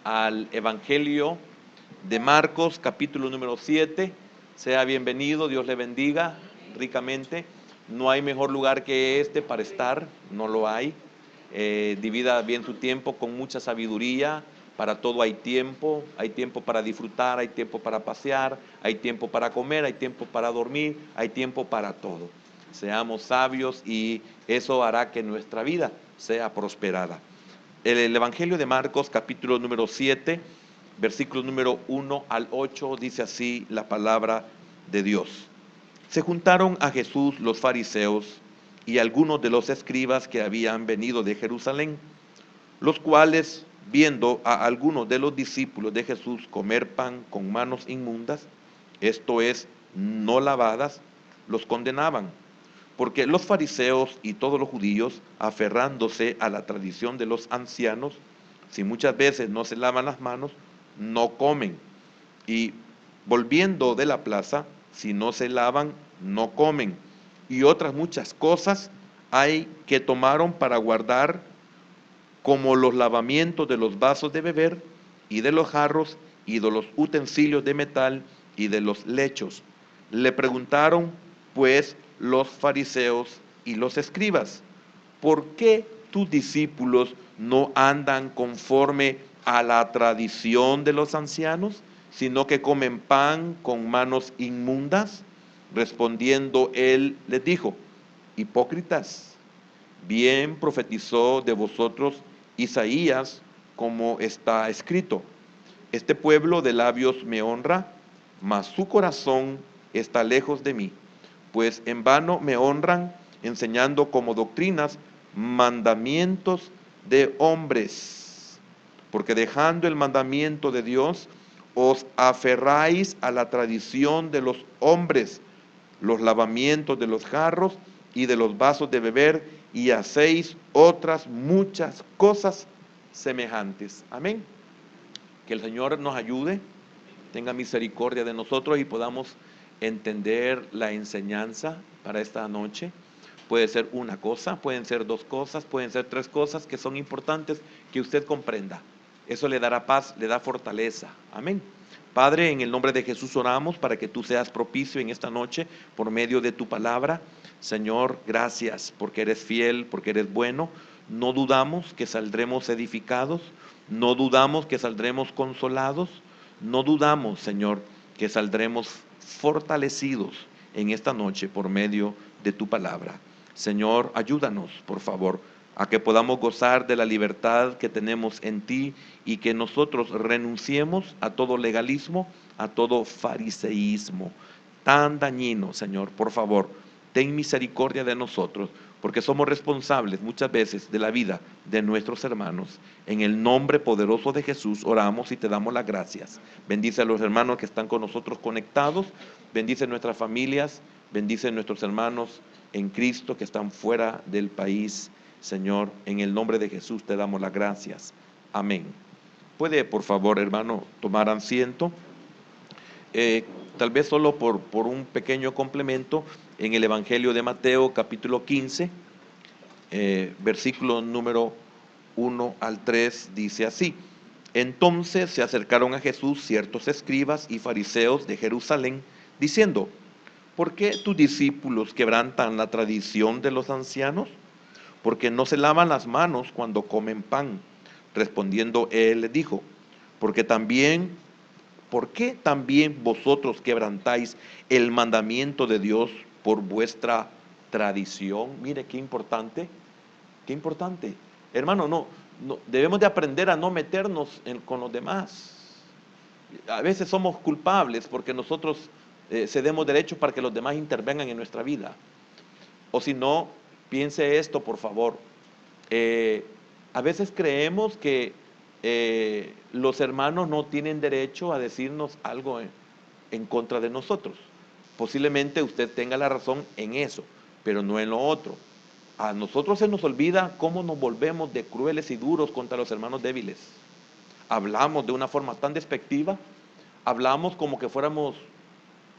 al Evangelio de Marcos, capítulo número 7. Sea bienvenido, Dios le bendiga ricamente. No hay mejor lugar que este para estar, no lo hay. Divida bien su tiempo con mucha sabiduría. Para todo hay tiempo para disfrutar, hay tiempo para pasear, hay tiempo para comer, hay tiempo para dormir, hay tiempo para todo. Seamos sabios y eso hará que nuestra vida sea prosperada. El Evangelio de Marcos, capítulo número 7, versículos número 1 al 8, dice así la palabra de Dios. Se juntaron a Jesús los fariseos y algunos de los escribas que habían venido de Jerusalén, los cuales, viendo a algunos de los discípulos de Jesús comer pan con manos inmundas, esto es, no lavadas, los condenaban. Porque los fariseos y todos los judíos, aferrándose a la tradición de los ancianos, si muchas veces no se lavan las manos, no comen. Y volviendo de la plaza, si no se lavan, no comen. Y otras muchas cosas hay que tomaron para guardar, como los lavamientos de los vasos de beber y de los jarros y de los utensilios de metal y de los lechos. Le preguntaron pues los fariseos y los escribas: ¿por qué tus discípulos no andan conforme a la tradición de los ancianos, sino que comen pan con manos inmundas? Respondiendo él les dijo: hipócritas, bien profetizó de vosotros Isaías, como está escrito: este pueblo de labios me honra, mas su corazón está lejos de mí, pues en vano me honran, enseñando como doctrinas mandamientos de hombres. Porque dejando el mandamiento de Dios, os aferráis a la tradición de los hombres, los lavamientos de los jarros y de los vasos de beber, y hacéis otras muchas cosas semejantes. Amén. Que el Señor nos ayude, tenga misericordia de nosotros y podamos entender la enseñanza para esta noche. Puede ser una cosa, pueden ser dos cosas, pueden ser tres cosas que son importantes que usted comprenda. Eso le dará paz, le da fortaleza. Amén. Padre, en el nombre de Jesús oramos para que tú seas propicio en esta noche por medio de tu palabra. Señor, gracias porque eres fiel, porque eres bueno. No dudamos que saldremos edificados, no dudamos que saldremos consolados, no dudamos, Señor, que saldremos fortalecidos en esta noche por medio de tu palabra. Señor, ayúdanos, por favor, a que podamos gozar de la libertad que tenemos en ti y que nosotros renunciemos a todo legalismo, a todo fariseísmo tan dañino. Señor, por favor, ten misericordia de nosotros, porque somos responsables muchas veces de la vida de nuestros hermanos. En el nombre poderoso de Jesús oramos y te damos las gracias. Bendice a los hermanos que están con nosotros conectados, bendice nuestras familias, bendice a nuestros hermanos en Cristo que están fuera del país. Señor, en el nombre de Jesús te damos las gracias. Amén. ¿Puede, por favor, hermano, tomar asiento? Tal vez solo por un pequeño complemento, en el Evangelio de Mateo, capítulo 15, versículo número 1 al 3, dice así: entonces se acercaron a Jesús ciertos escribas y fariseos de Jerusalén, diciendo: ¿por qué tus discípulos quebrantan la tradición de los ancianos? Porque no se lavan las manos cuando comen pan. Respondiendo él les dijo: porque también, ¿por qué también vosotros quebrantáis el mandamiento de Dios por vuestra tradición? Mire qué importante, qué importante. Hermano, no debemos de aprender a no meternos con los demás. A veces somos culpables porque nosotros cedemos derechos para que los demás intervengan en nuestra vida. O si no, piense esto, por favor. A veces creemos que los hermanos no tienen derecho a decirnos algo en contra de nosotros. Posiblemente usted tenga la razón en eso, pero no en lo otro. A nosotros se nos olvida cómo nos volvemos de crueles y duros contra los hermanos débiles. Hablamos de una forma tan despectiva, hablamos como que fuéramos,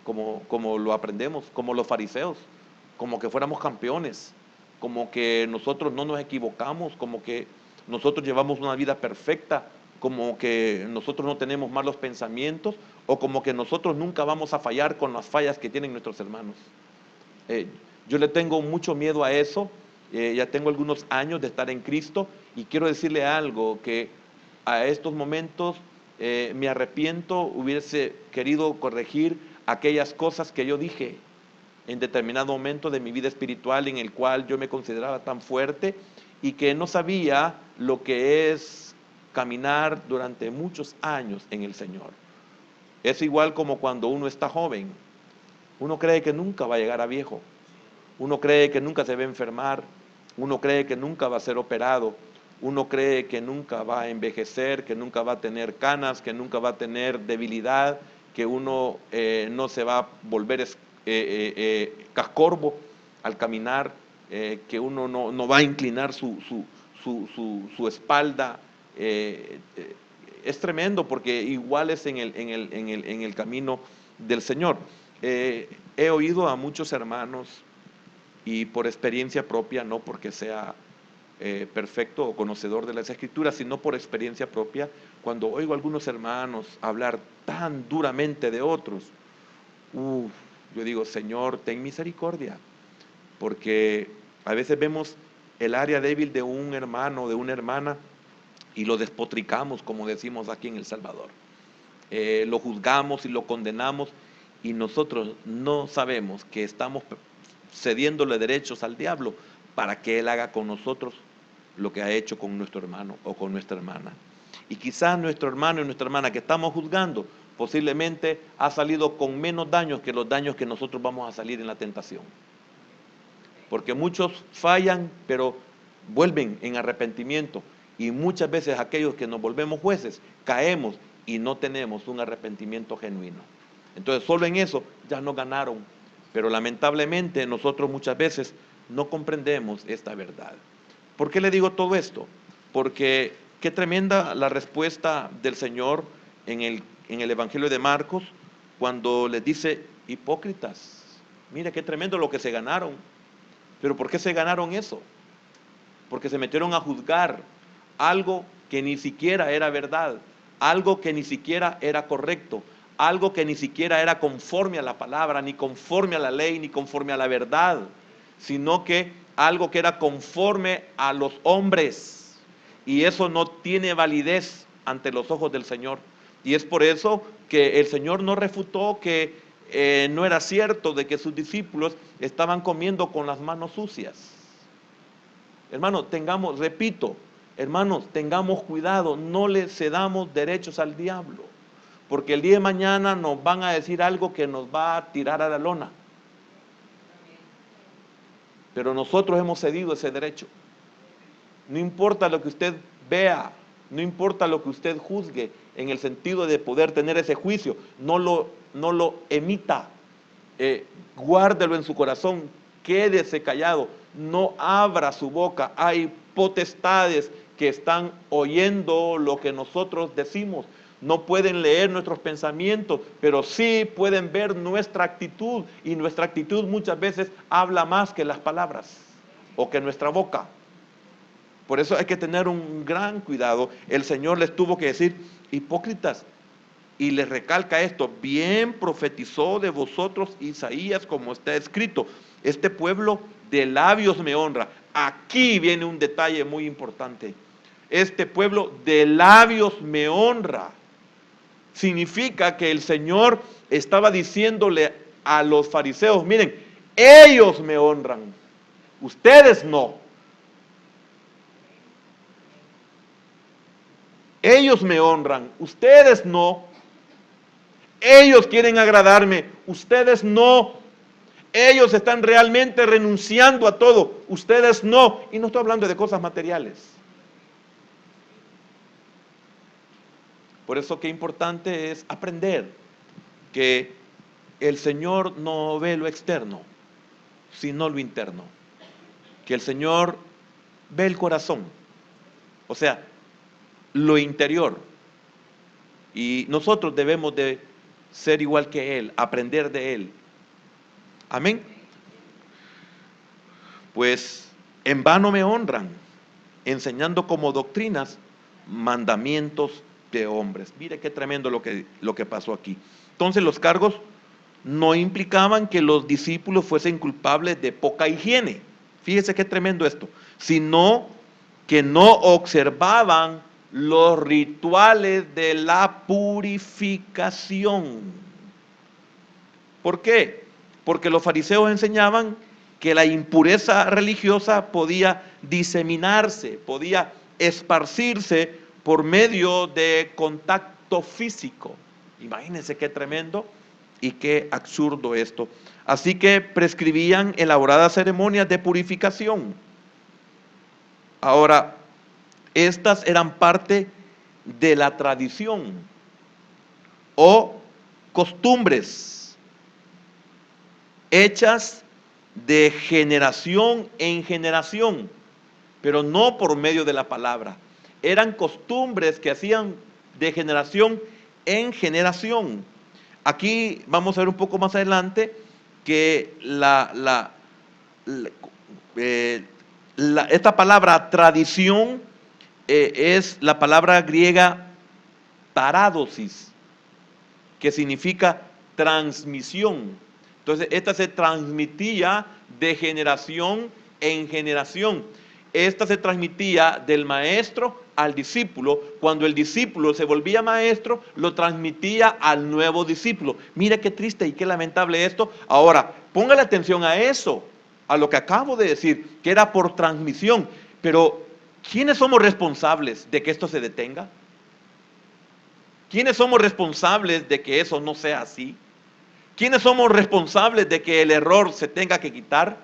como lo aprendemos, como los fariseos, como que fuéramos campeones, como que nosotros no nos equivocamos, como que nosotros llevamos una vida perfecta. como que nosotros no tenemos malos pensamientos o como que nosotros nunca vamos a fallar con las fallas que tienen nuestros hermanos. Eh, yo le tengo mucho miedo a eso. Ya tengo algunos años de estar en Cristo y quiero decirle algo, que a estos momentos me arrepiento, hubiese querido corregir aquellas cosas que yo dije en determinado momento de mi vida espiritual en el cual yo me consideraba tan fuerte y que no sabía lo que es caminar durante muchos años en el Señor. Es igual como cuando uno está joven, uno cree que nunca va a llegar a viejo, uno cree que nunca se va a enfermar, uno cree que nunca va a ser operado, uno cree que nunca va a envejecer, que nunca va a tener canas, que nunca va a tener debilidad, que uno no se va a volver cascorbo al caminar, que uno no va a inclinar su espalda. Es tremendo porque igual es en el camino del Señor. He oído a muchos hermanos, y por experiencia propia, no porque sea perfecto o conocedor de las Escrituras, sino por experiencia propia, cuando oigo a algunos hermanos hablar tan duramente de otros, yo digo, Señor, ten misericordia, porque a veces vemos el área débil de un hermano, de una hermana, y lo despotricamos, como decimos aquí en El Salvador. Lo juzgamos y lo condenamos, y nosotros no sabemos que estamos cediéndole derechos al diablo para que él haga con nosotros lo que ha hecho con nuestro hermano o con nuestra hermana. Y quizás nuestro hermano y nuestra hermana que estamos juzgando posiblemente ha salido con menos daños que los daños que nosotros vamos a salir en la tentación. Porque muchos fallan, pero vuelven en arrepentimiento. Y muchas veces aquellos que nos volvemos jueces, caemos y no tenemos un arrepentimiento genuino. Entonces solo en eso ya no ganaron. Pero lamentablemente nosotros muchas veces no comprendemos esta verdad. ¿Por qué le digo todo esto? Porque qué tremenda la respuesta del Señor en el Evangelio de Marcos, cuando les dice, hipócritas, mire qué tremendo lo que se ganaron. ¿Pero por qué se ganaron eso? Porque se metieron a juzgar algo que ni siquiera era verdad, algo que ni siquiera era correcto, algo que ni siquiera era conforme a la palabra, ni conforme a la ley, ni conforme a la verdad, sino que algo que era conforme a los hombres. Y eso no tiene validez ante los ojos del Señor. Y es por eso que el Señor no refutó que no era cierto de que sus discípulos estaban comiendo con las manos sucias. Hermanos, hermanos, tengamos cuidado, no le cedamos derechos al diablo, porque el día de mañana nos van a decir algo que nos va a tirar a la lona. Pero nosotros hemos cedido ese derecho. No importa lo que usted vea, no importa lo que usted juzgue, en el sentido de poder tener ese juicio, no lo emita, guárdelo en su corazón, quédese callado, no abra su boca. Hay potestades que están oyendo lo que nosotros decimos. No pueden leer nuestros pensamientos, pero sí pueden ver nuestra actitud, y nuestra actitud muchas veces habla más que las palabras o que nuestra boca. Por eso hay que tener un gran cuidado. El Señor les tuvo que decir, hipócritas, y les recalca esto, bien profetizó de vosotros Isaías, como está escrito, este pueblo de labios me honra. Aquí viene un detalle muy importante. Este pueblo de labios me honra. Significa que el Señor estaba diciéndole a los fariseos, miren, ellos me honran, ustedes no. Ellos me honran, ustedes no. Ellos quieren agradarme, ustedes no. Ellos están realmente renunciando a todo, ustedes no. Y no estoy hablando de cosas materiales. Por eso qué importante es aprender que el Señor no ve lo externo, sino lo interno. Que el Señor ve el corazón, o sea, lo interior. Y nosotros debemos de ser igual que Él, aprender de Él. Amén. Pues en vano me honran, enseñando como doctrinas mandamientos de hombres. Mire qué tremendo lo que pasó aquí. Entonces los cargos no implicaban que los discípulos fuesen culpables de poca higiene. Fíjese qué tremendo esto. Sino que no observaban los rituales de la purificación. ¿Por qué? Porque los fariseos enseñaban que la impureza religiosa podía diseminarse, podía esparcirse por medio de contacto físico. Imagínense qué tremendo y qué absurdo esto. Así que prescribían elaboradas ceremonias de purificación. Ahora, estas eran parte de la tradición o costumbres hechas de generación en generación, pero no por medio de la palabra. Eran costumbres que hacían de generación en generación. Aquí vamos a ver un poco más adelante que esta palabra tradición es la palabra griega paradosis, que significa transmisión. Entonces, esta se transmitía de generación en generación. Esta se transmitía del maestro al discípulo. Cuando el discípulo se volvía maestro, lo transmitía al nuevo discípulo. Mira qué triste y qué lamentable esto. Ahora, póngale atención a eso, a lo que acabo de decir, que era por transmisión. Pero, ¿quiénes somos responsables de que esto se detenga? ¿Quiénes somos responsables de que eso no sea así? ¿Quiénes somos responsables de que el error se tenga que quitar?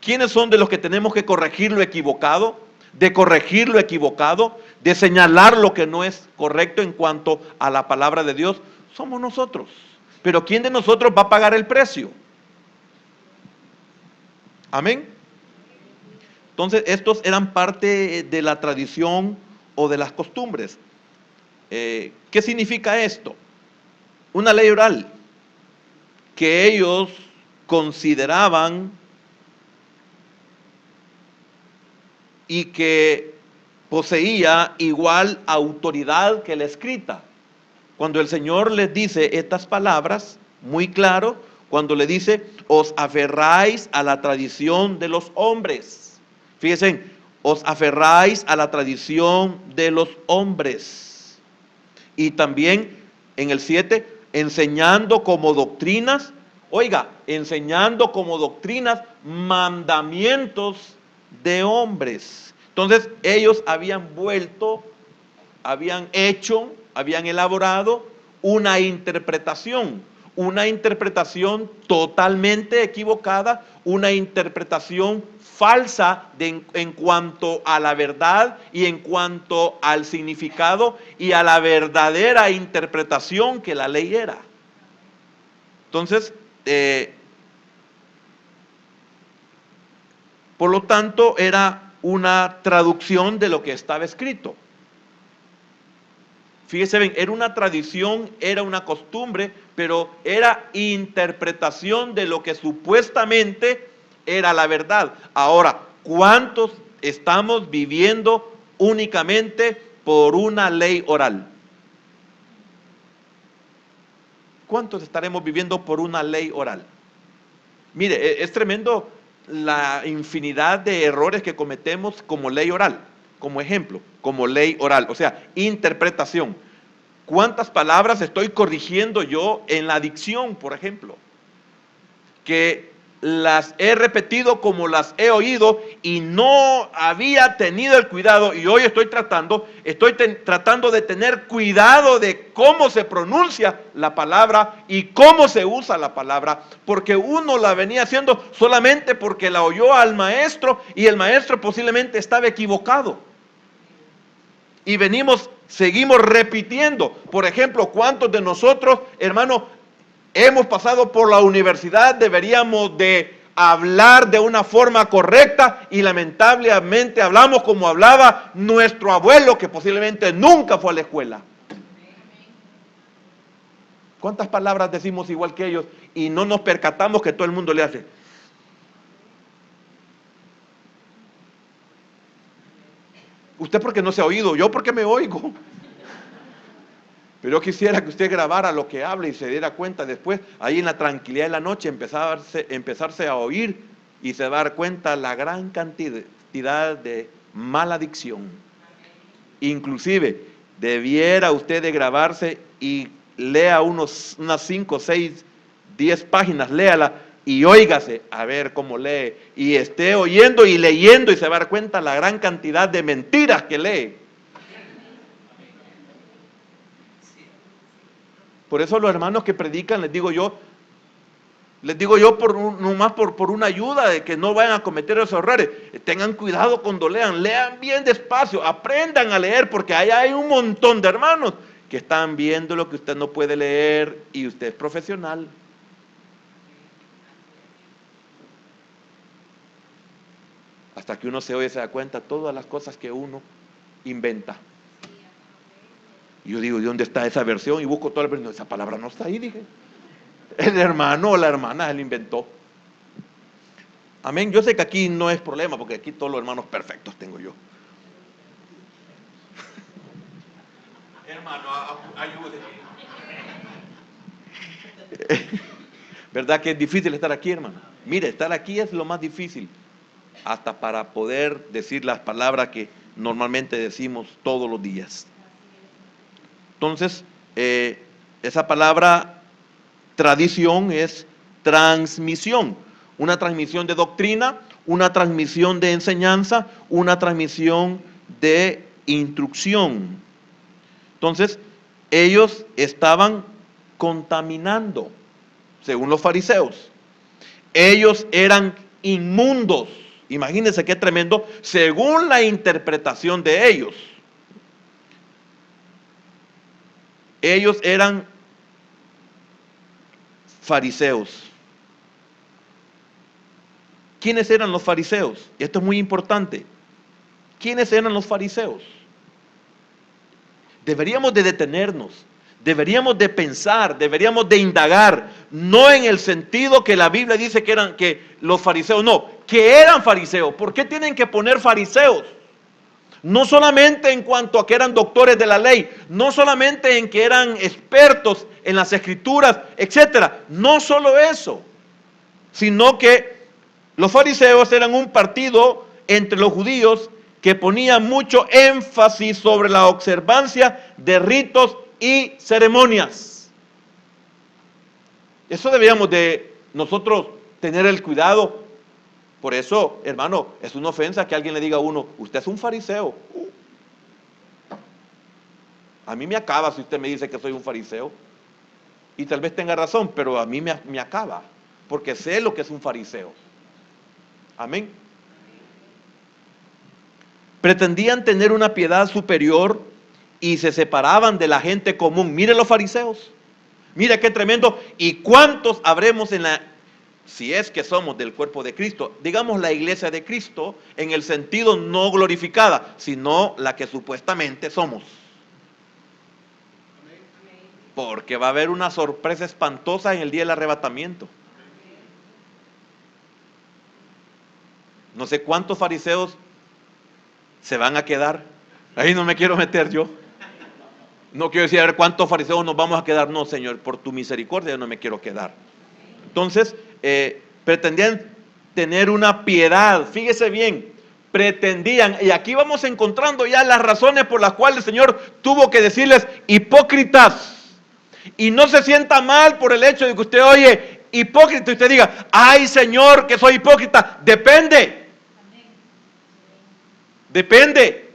¿Quiénes son de los que tenemos que corregir lo equivocado? De corregir lo equivocado, de señalar lo que no es correcto en cuanto a la palabra de Dios. Somos nosotros. Pero ¿quién de nosotros va a pagar el precio? Amén. Entonces, estos eran parte de la tradición o de las costumbres. ¿Qué significa esto? Una ley oral que ellos consideraban y que poseía igual autoridad que la escrita. Cuando el Señor les dice estas palabras, muy claro, cuando le dice, os aferráis a la tradición de los hombres. Fíjense, os aferráis a la tradición de los hombres. Y también en el 7, enseñando como doctrinas, oiga, enseñando como doctrinas mandamientos de hombres. Entonces ellos habían habían elaborado una interpretación totalmente equivocada, una interpretación falsa en cuanto a la verdad y en cuanto al significado y a la verdadera interpretación que la ley era. Entonces, por lo tanto, era una traducción de lo que estaba escrito. Fíjese bien, era una tradición, era una costumbre, pero era interpretación de lo que supuestamente era la verdad. Ahora, ¿cuántos estamos viviendo únicamente por una ley oral? ¿Cuántos estaremos viviendo por una ley oral? Mire, es tremendo la infinidad de errores que cometemos como ley oral, como ejemplo, como ley oral, o sea, interpretación. ¿Cuántas palabras estoy corrigiendo yo en la dicción, por ejemplo? Que las he repetido como las he oído y no había tenido el cuidado, y hoy estoy tratando de tener cuidado de cómo se pronuncia la palabra y cómo se usa la palabra, porque uno la venía haciendo solamente porque la oyó al maestro y el maestro posiblemente estaba equivocado. Y seguimos repitiendo. Por ejemplo, ¿cuántos de nosotros, hermano, hemos pasado por la universidad? Deberíamos de hablar de una forma correcta y lamentablemente hablamos como hablaba nuestro abuelo, que posiblemente nunca fue a la escuela. ¿Cuántas palabras decimos igual que ellos y no nos percatamos que todo el mundo le hace? Usted porque no se ha oído, yo porque me oigo. Pero yo quisiera que usted grabara lo que habla y se diera cuenta después, ahí en la tranquilidad de la noche, empezarse a oír y se va a dar cuenta la gran cantidad de maledicción. Inclusive, debiera usted de grabarse y lea unas 5, 6, 10 páginas, léala y óigase a ver cómo lee. Y esté oyendo y leyendo y se va a dar cuenta la gran cantidad de mentiras que lee. Por eso los hermanos que predican, les digo yo nomás por una ayuda de que no vayan a cometer esos errores. Tengan cuidado cuando lean bien despacio, aprendan a leer, porque ahí hay un montón de hermanos que están viendo lo que usted no puede leer y usted es profesional. Hasta que uno se oye, se da cuenta todas las cosas que uno inventa. Y yo digo, ¿de dónde está esa versión? Y busco toda la versión. Esa palabra no está ahí, dije. El hermano o la hermana se la inventó. Amén. Yo sé que aquí no es problema, porque aquí todos los hermanos perfectos tengo yo. Hermano, ayúdeme. ¿Verdad que es difícil estar aquí, hermano? Mire, estar aquí es lo más difícil, hasta para poder decir las palabras que normalmente decimos todos los días. Entonces, esa palabra tradición es transmisión. Una transmisión de doctrina, una transmisión de enseñanza, una transmisión de instrucción. Entonces, ellos estaban contaminando, según los fariseos. Ellos eran inmundos. Imagínense qué tremendo, según la interpretación de ellos. Ellos eran fariseos. ¿Quiénes eran los fariseos? Esto es muy importante. ¿Quiénes eran los fariseos? Deberíamos de detenernos, deberíamos de pensar, deberíamos de indagar, no en el sentido que la Biblia dice que los fariseos, no, que eran fariseos. ¿Por qué tienen que poner fariseos? No solamente en cuanto a que eran doctores de la ley, no solamente en que eran expertos en las escrituras, etcétera. No solo eso, sino que los fariseos eran un partido entre los judíos que ponía mucho énfasis sobre la observancia de ritos y ceremonias. Eso deberíamos de nosotros tener el cuidado. Por eso, hermano, es una ofensa que alguien le diga a uno, usted es un fariseo. A mí me acaba si usted me dice que soy un fariseo. Y tal vez tenga razón, pero a mí me acaba, porque sé lo que es un fariseo. Amén. Pretendían tener una piedad superior y se separaban de la gente común. Miren los fariseos. Mira qué tremendo. ¿Y cuántos habremos si es que somos del cuerpo de Cristo, digamos la iglesia de Cristo, en el sentido no glorificada, sino la que supuestamente somos? Porque va a haber una sorpresa espantosa en el día del arrebatamiento. No sé cuántos fariseos se van a quedar. Ahí no me quiero meter yo. No quiero decir a ver cuántos fariseos nos vamos a quedar. No, Señor, por tu misericordia yo no me quiero quedar. Entonces, pretendían tener una piedad. Fíjese bien, pretendían. Y aquí vamos encontrando ya las razones por las cuales el Señor tuvo que decirles hipócritas. Y no se sienta mal por el hecho de que usted oye hipócrita y usted diga, ay Señor, que soy hipócrita. Depende. Depende.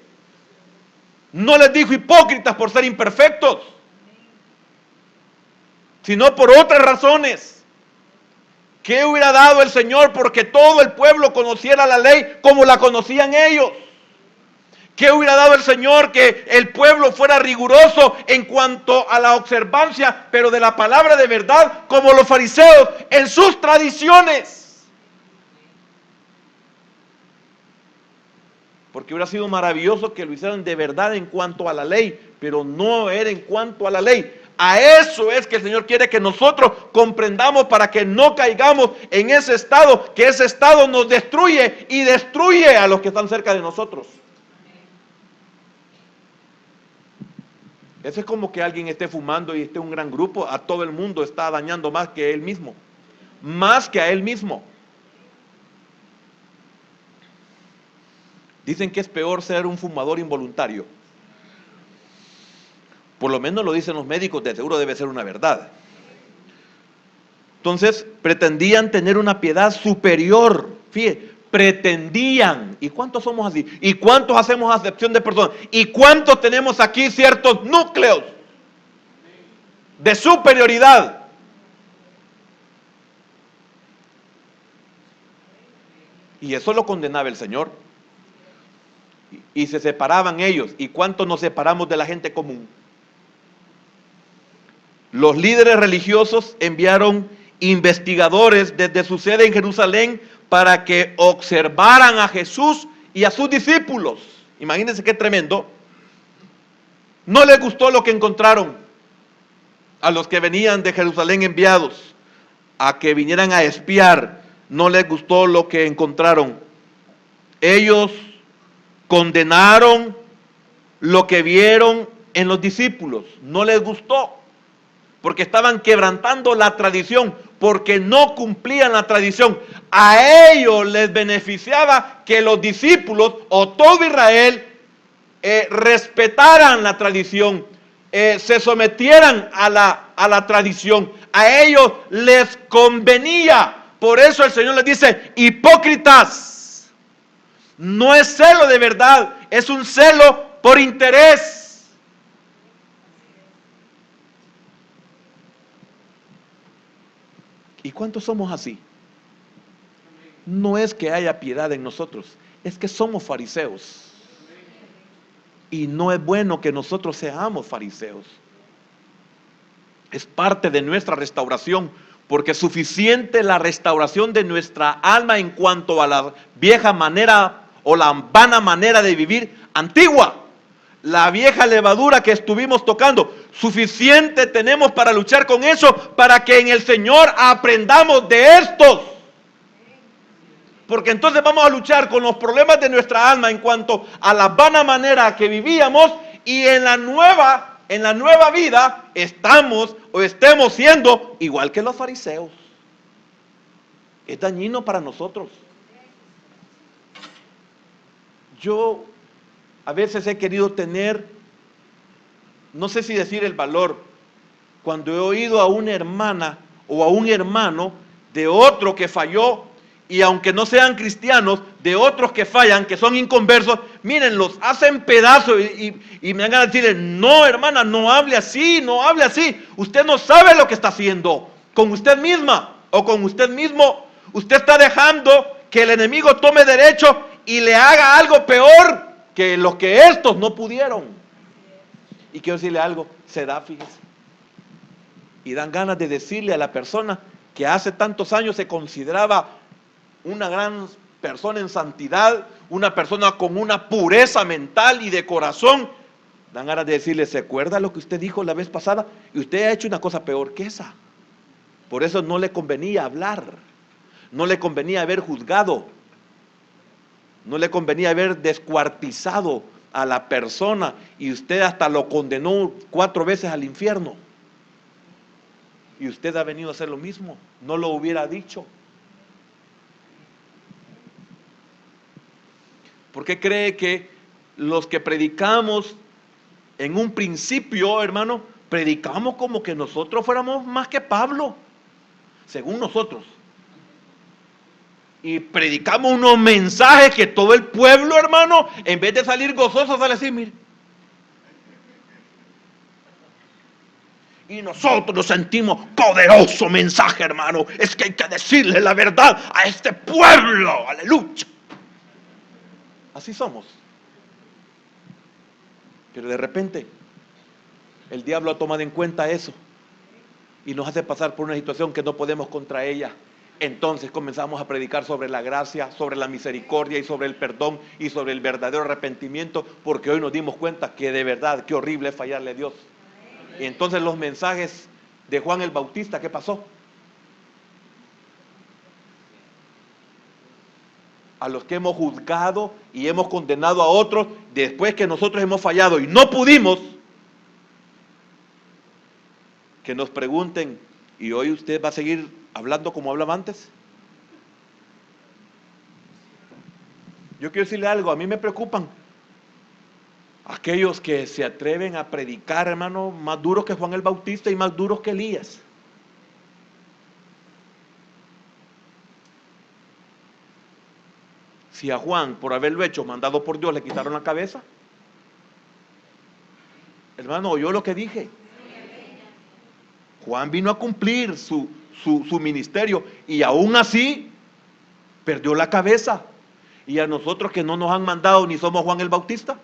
No les dijo hipócritas por ser imperfectos, sino por otras razones. ¿Qué hubiera dado el Señor porque todo el pueblo conociera la ley como la conocían ellos? ¿Qué hubiera dado el Señor que el pueblo fuera riguroso en cuanto a la observancia, pero de la palabra de verdad, como los fariseos en sus tradiciones? Porque hubiera sido maravilloso que lo hicieran de verdad en cuanto a la ley, pero no era en cuanto a la ley. A eso es que el Señor quiere que nosotros comprendamos para que no caigamos en ese estado, que ese estado nos destruye y destruye a los que están cerca de nosotros. Eso es como que alguien esté fumando y esté un gran grupo, a todo el mundo está dañando más que él mismo, más que a él mismo. Dicen que es peor ser un fumador involuntario. Por lo menos lo dicen los médicos, de seguro debe ser una verdad. Entonces, pretendían tener una piedad superior. Fíjate, pretendían. ¿Y cuántos somos así? ¿Y cuántos hacemos acepción de personas? ¿Y cuántos tenemos aquí ciertos núcleos de superioridad? Y eso lo condenaba el Señor. Y se separaban ellos. ¿Y cuántos nos separamos de la gente común? Los líderes religiosos enviaron investigadores desde su sede en Jerusalén para que observaran a Jesús y a sus discípulos. Imagínense qué tremendo. No les gustó lo que encontraron a los que venían de Jerusalén enviados a que vinieran a espiar. No les gustó lo que encontraron. Ellos condenaron lo que vieron en los discípulos. No les gustó, porque estaban quebrantando la tradición, porque no cumplían la tradición. A ellos les beneficiaba que los discípulos o todo Israel respetaran la tradición, se sometieran a la tradición. A ellos les convenía. Por eso el Señor les dice: hipócritas, no es celo de verdad, es un celo por interés. ¿Y cuántos somos así? No es que haya piedad en nosotros, es que somos fariseos. Y no es bueno que nosotros seamos fariseos. Es parte de nuestra restauración, porque suficiente la restauración de nuestra alma en cuanto a la vieja manera o la vana manera de vivir antigua. La vieja levadura que estuvimos tocando, suficiente tenemos para luchar con eso, para que en el Señor aprendamos de estos. Porque entonces vamos a luchar con los problemas de nuestra alma en cuanto a la vana manera que vivíamos, y en la nueva vida estamos o estemos siendo igual que los fariseos. Es dañino para nosotros. Yo a veces he querido tener, no sé si decir el valor, cuando he oído a una hermana o a un hermano de otro que falló, y aunque no sean cristianos, de otros que fallan, que son inconversos, miren, los hacen pedazos y me van a decir: no, hermana, no hable así, no hable así. Usted no sabe lo que está haciendo con usted misma o con usted mismo. Usted está dejando que el enemigo tome derecho y le haga algo peor que lo que estos no pudieron. Y quiero decirle algo, se da, fíjese. Y dan ganas de decirle a la persona que hace tantos años se consideraba una gran persona en santidad, una persona con una pureza mental y de corazón, dan ganas de decirle: ¿se acuerda lo que usted dijo la vez pasada? Y usted ha hecho una cosa peor que esa. Por eso no le convenía hablar, no le convenía haber juzgado, no le convenía haber descuartizado a la persona, y usted hasta lo condenó 4 veces al infierno. Y usted ha venido a hacer lo mismo, no lo hubiera dicho. ¿Por qué cree que los que predicamos en un principio, hermano, predicamos como que nosotros fuéramos más que Pablo, según nosotros? Y predicamos unos mensajes que todo el pueblo, hermano, en vez de salir gozoso, sale así: mire. Y nosotros nos sentimos: poderoso mensaje, hermano, es que hay que decirle la verdad a este pueblo, aleluya. Así somos. Pero de repente el diablo ha tomado en cuenta eso y nos hace pasar por una situación que no podemos contra ella. Entonces comenzamos a predicar sobre la gracia, sobre la misericordia y sobre el perdón y sobre el verdadero arrepentimiento, porque hoy nos dimos cuenta que de verdad, qué horrible es fallarle a Dios. Y entonces los mensajes de Juan el Bautista, ¿qué pasó? A los que hemos juzgado y hemos condenado a otros después que nosotros hemos fallado y no pudimos, que nos pregunten, ¿y hoy usted va a seguir hablando como hablaba antes? Yo quiero decirle algo, a mí me preocupan aquellos que se atreven a predicar, hermano, más duros que Juan el Bautista y más duros que Elías. Si a Juan, por haberlo hecho, mandado por Dios, le quitaron la cabeza, hermano, oyó lo que dije. Juan vino a cumplir su ministerio y aún así perdió la cabeza. Y a nosotros que no nos han mandado ni somos Juan el Bautista.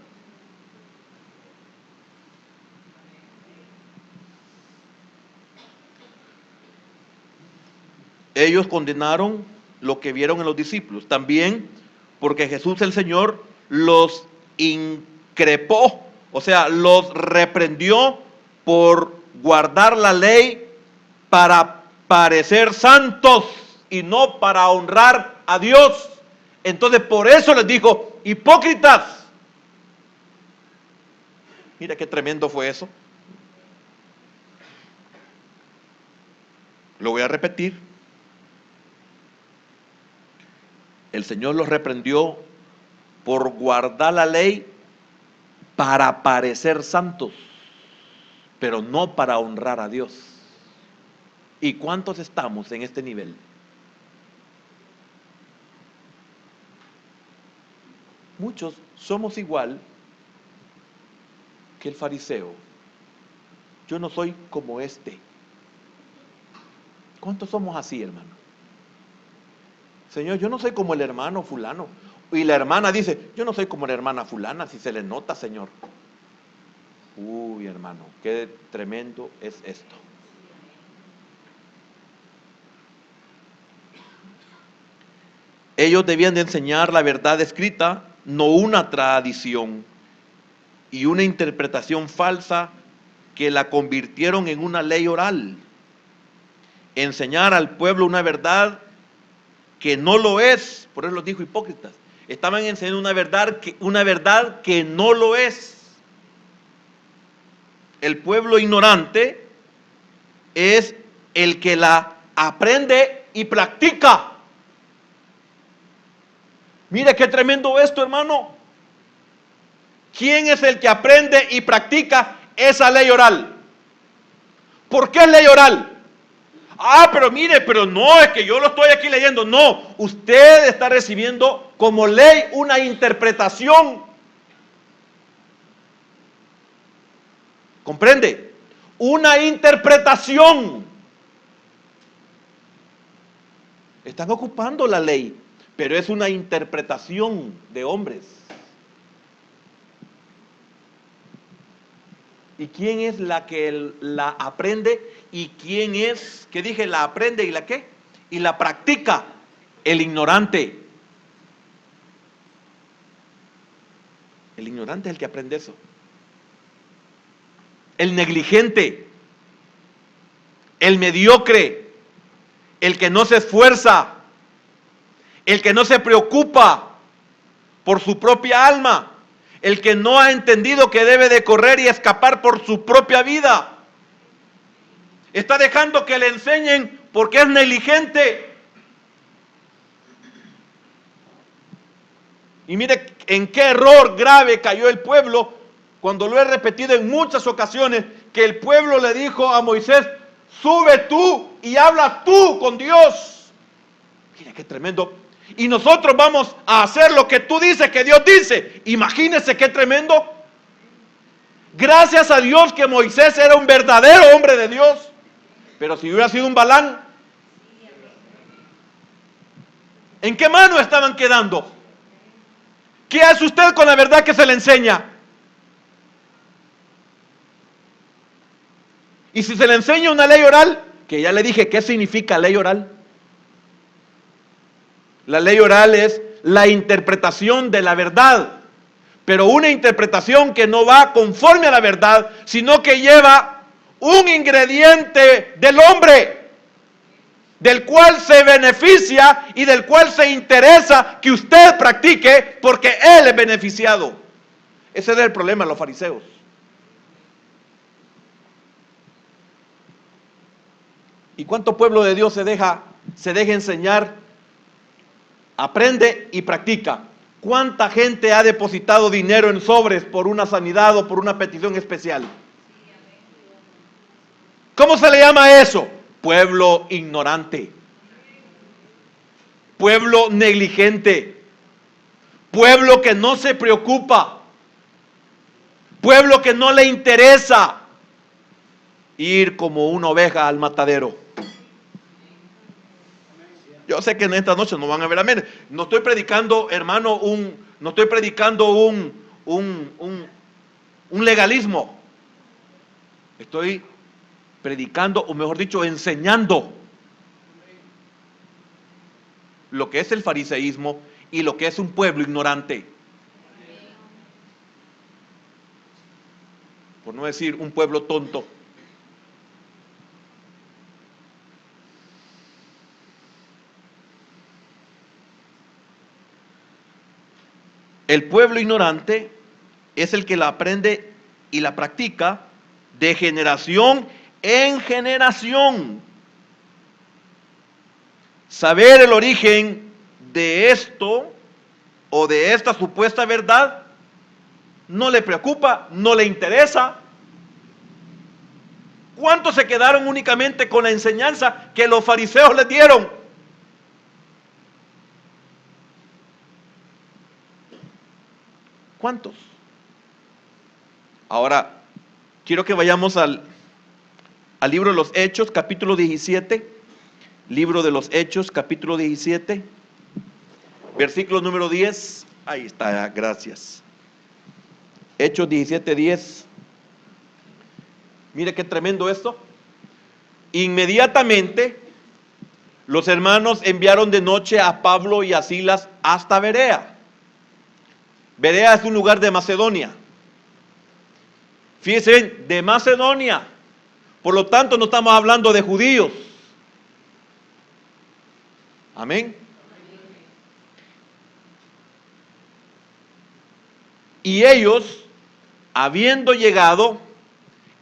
Ellos condenaron lo que vieron en los discípulos. También porque Jesús el Señor los increpó, o sea, los reprendió por guardar la ley para parecer santos y no para honrar a Dios. Entonces por eso les dijo, hipócritas. Mira qué tremendo fue eso. Lo voy a repetir. El Señor los reprendió por guardar la ley para parecer santos, pero no para honrar a Dios. ¿Y cuántos estamos en este nivel? Muchos somos igual que el fariseo. Yo no soy como este. ¿Cuántos somos así, hermano? Señor, yo no soy como el hermano fulano. Y la hermana dice, yo no soy como la hermana fulana, si se le nota, Señor. Uy, hermano, qué tremendo es esto. Ellos debían de enseñar la verdad escrita, no una tradición y una interpretación falsa que la convirtieron en una ley oral. Enseñar al pueblo una verdad que no lo es, por eso los dijo hipócritas. Estaban enseñando una verdad que no lo es. El pueblo ignorante es el que la aprende y practica. Mire qué tremendo esto, hermano. ¿Quién es el que aprende y practica esa ley oral? ¿Por qué es ley oral? Ah, pero mire, pero no, es que yo lo estoy aquí leyendo. No, usted está recibiendo como ley una interpretación. ¿Comprende? Una interpretación. Están ocupando la ley, pero es una interpretación de hombres. ¿Y quién es la que la aprende? ¿Y quién es, que dije, la aprende y la qué? Y la practica. El ignorante. El ignorante es el que aprende eso. El negligente. El mediocre. El que no se esfuerza. El que no se preocupa por su propia alma. El que no ha entendido que debe de correr y escapar por su propia vida. Está dejando que le enseñen porque es negligente. Y mire en qué error grave cayó el pueblo cuando lo he repetido en muchas ocasiones, que el pueblo le dijo a Moisés, sube tú y habla tú con Dios. Mire qué tremendo. Y nosotros vamos a hacer lo que tú dices que Dios dice. Imagínense qué tremendo. Gracias a Dios que Moisés era un verdadero hombre de Dios. Pero si hubiera sido un Balán, ¿en qué mano estaban quedando? ¿Qué hace usted con la verdad que se le enseña? Y si se le enseña una ley oral, que ya le dije, ¿qué significa ley oral? La ley oral es la interpretación de la verdad, pero una interpretación que no va conforme a la verdad, sino que lleva un ingrediente del hombre, del cual se beneficia y del cual se interesa que usted practique porque él es beneficiado. Ese era el problema de los fariseos. ¿Y cuánto pueblo de Dios se deja enseñar, aprende y practica? ¿Cuánta gente ha depositado dinero en sobres por una sanidad o por una petición especial? ¿Cómo se le llama a eso? Pueblo ignorante, pueblo negligente, pueblo que no se preocupa, pueblo que no le interesa ir como una oveja al matadero. Yo sé que en esta noche no van a ver amén. No estoy predicando, hermano, no estoy predicando un legalismo. Estoy predicando, o mejor dicho, enseñando lo que es el fariseísmo y lo que es un pueblo ignorante. Por no decir un pueblo tonto. El pueblo ignorante es el que la aprende y la practica de generación en generación. Saber el origen de esto o de esta supuesta verdad no le preocupa, no le interesa. ¿Cuántos se quedaron únicamente con la enseñanza que los fariseos les dieron? ¿Cuántos? Ahora, quiero que vayamos al libro de los Hechos, capítulo 17. Libro de los Hechos, capítulo 17, versículo número 10. Ahí está, gracias. Hechos 17, 10. Mire qué tremendo esto. Inmediatamente los hermanos enviaron de noche a Pablo y a Silas hasta Berea. Berea es un lugar de Macedonia. Fíjense bien, de Macedonia. Por lo tanto, no estamos hablando de judíos. Amén. Y ellos, habiendo llegado,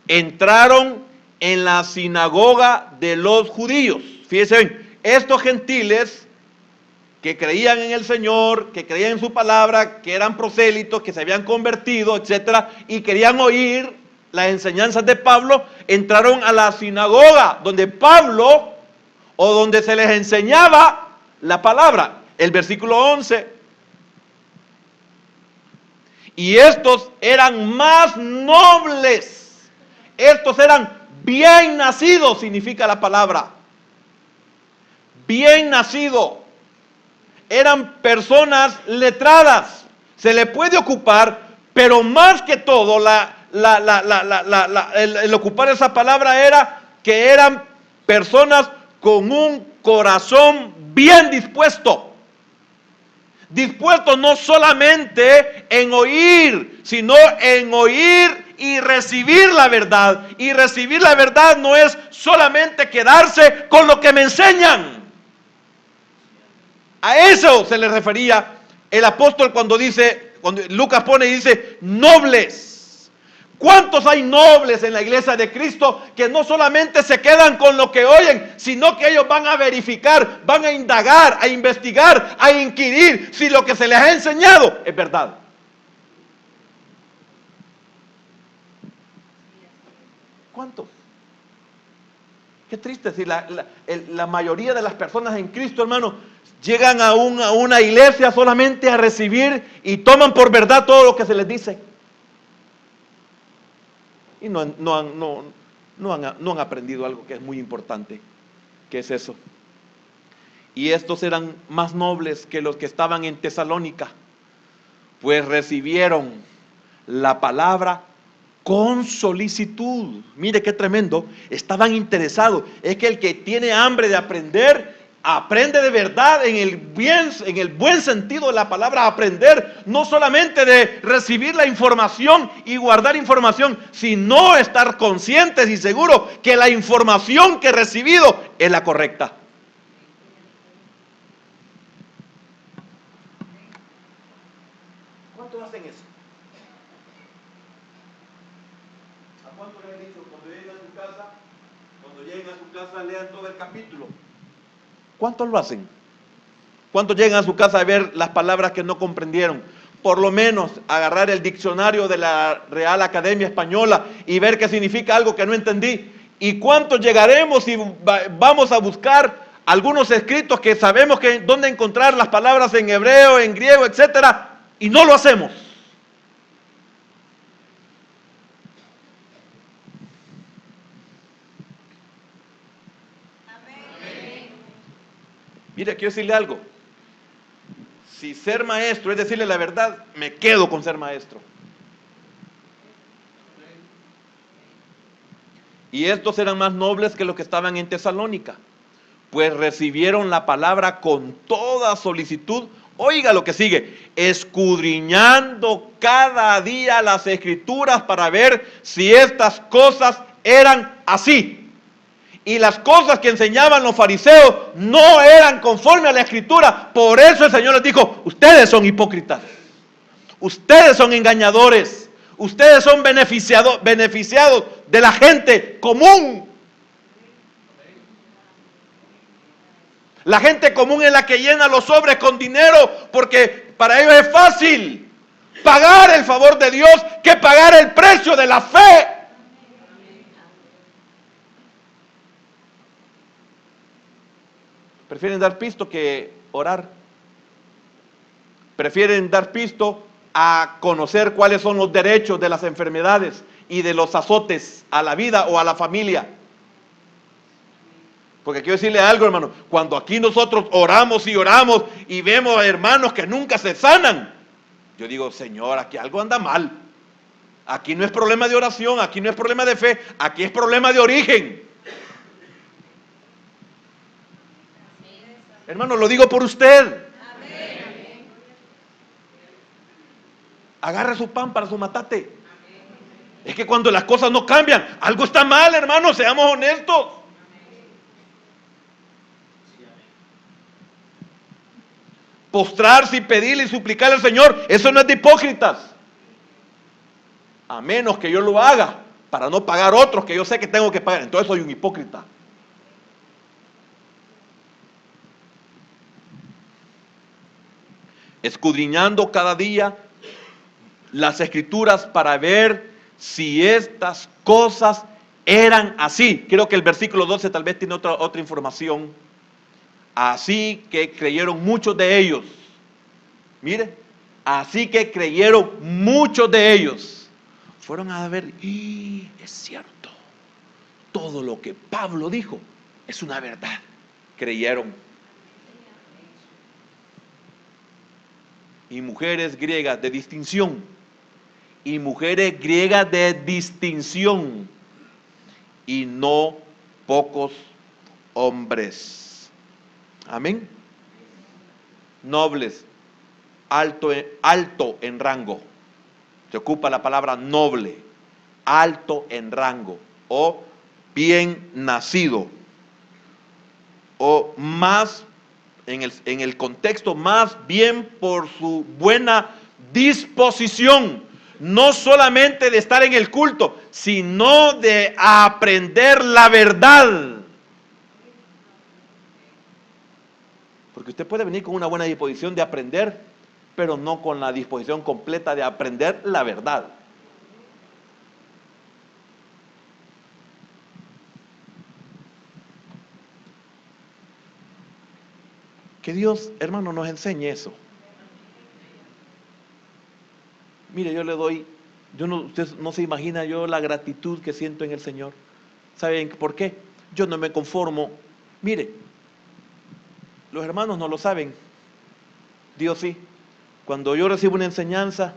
entraron en la sinagoga de los judíos. Fíjense bien, estos gentiles que creían en el Señor, que creían en su palabra, que eran prosélitos, que se habían convertido, etcétera, y querían oír las enseñanzas de Pablo, entraron a la sinagoga donde Pablo, o donde se les enseñaba la palabra. El versículo 11. Y estos eran más nobles. Estos eran bien nacidos, significa la palabra. Bien nacido. Eran personas letradas. Se le puede ocupar, pero más que todo, el ocupar esa palabra era que eran personas con un corazón bien dispuesto. Dispuesto no solamente en oír, sino en oír y recibir la verdad. Y recibir la verdad no es solamente quedarse con lo que me enseñan. A eso se le refería el apóstol cuando Lucas pone y dice, nobles. ¿Cuántos hay nobles en la iglesia de Cristo que no solamente se quedan con lo que oyen, sino que ellos van a verificar, van a indagar, a investigar, a inquirir si lo que se les ha enseñado es verdad? ¿Cuántos? Qué triste si la mayoría de las personas en Cristo, hermano, llegan a una iglesia solamente a recibir y toman por verdad todo lo que se les dice. Y no han aprendido algo que es muy importante, que es eso. Y estos eran más nobles que los que estaban en Tesalónica, pues recibieron la palabra con solicitud. Mire qué tremendo, estaban interesados. Es que el que tiene hambre de aprender, aprende de verdad en el buen sentido de la palabra aprender, no solamente de recibir la información y guardar información, sino estar conscientes y seguros que la información que he recibido es la correcta. ¿Cuántos hacen eso? ¿A cuánto le han dicho cuando lleguen a su casa, cuando lleguen a su casa, lean todo el capítulo. ¿Cuántos lo hacen? ¿Cuántos llegan a su casa a ver las palabras que no comprendieron? Por lo menos agarrar el diccionario de la Real Academia Española y ver qué significa algo que no entendí. ¿Y cuántos llegaremos y vamos a buscar algunos escritos que sabemos que dónde encontrar las palabras en hebreo, en griego, etcétera, y no lo hacemos? Mire, quiero decirle algo. Si ser maestro es decirle la verdad, me quedo con ser maestro. Y estos eran más nobles que los que estaban en Tesalónica, pues recibieron la palabra con toda solicitud. Oiga lo que sigue: escudriñando cada día las escrituras para ver si estas cosas eran así. Y las cosas que enseñaban los fariseos no eran conforme a la escritura. Por eso el Señor les dijo: ustedes son hipócritas, ustedes son engañadores, ustedes son beneficiados de la gente común. La gente común es la que llena los sobres con dinero, porque para ellos es fácil pagar el favor de Dios que pagar el precio de la fe. Prefieren dar pisto que orar. Prefieren dar pisto a conocer cuáles son los derechos de las enfermedades y de los azotes a la vida o a la familia. Porque quiero decirle algo, hermano, cuando aquí nosotros oramos y vemos a hermanos que nunca se sanan, yo digo: Señor, aquí algo anda mal. Aquí no es problema de oración, aquí no es problema de fe, aquí es problema de origen. Hermano, lo digo por usted. Amén. Agarre su pan para su matate. Es que cuando las cosas no cambian, algo está mal, hermano, seamos honestos. Postrarse y pedirle y suplicarle al Señor, eso no es de hipócritas. A menos que yo lo haga para no pagar otros que yo sé que tengo que pagar, entonces soy un hipócrita. Escudriñando cada día las escrituras para ver si estas cosas eran así. Creo que el versículo 12 tal vez tiene otra información. Así que creyeron muchos de ellos. Mire, así que creyeron muchos de ellos. Fueron a ver, y es cierto, todo lo que Pablo dijo es una verdad. Creyeron. Y mujeres griegas de distinción, y mujeres griegas de distinción, y no pocos hombres. Amén. Nobles, alto en rango. Se ocupa la palabra noble, alto en rango, o bien nacido, o más en el contexto, más bien por su buena disposición, no solamente de estar en el culto, sino de aprender la verdad. Porque usted puede venir con una buena disposición de aprender, pero no con la disposición completa de aprender la verdad. Que Dios, hermano, nos enseñe eso. Mire, yo le doy, usted no se imagina yo la gratitud que siento en el Señor. ¿Saben por qué? Yo no me conformo. Mire, los hermanos no lo saben. Dios sí. Cuando yo recibo una enseñanza,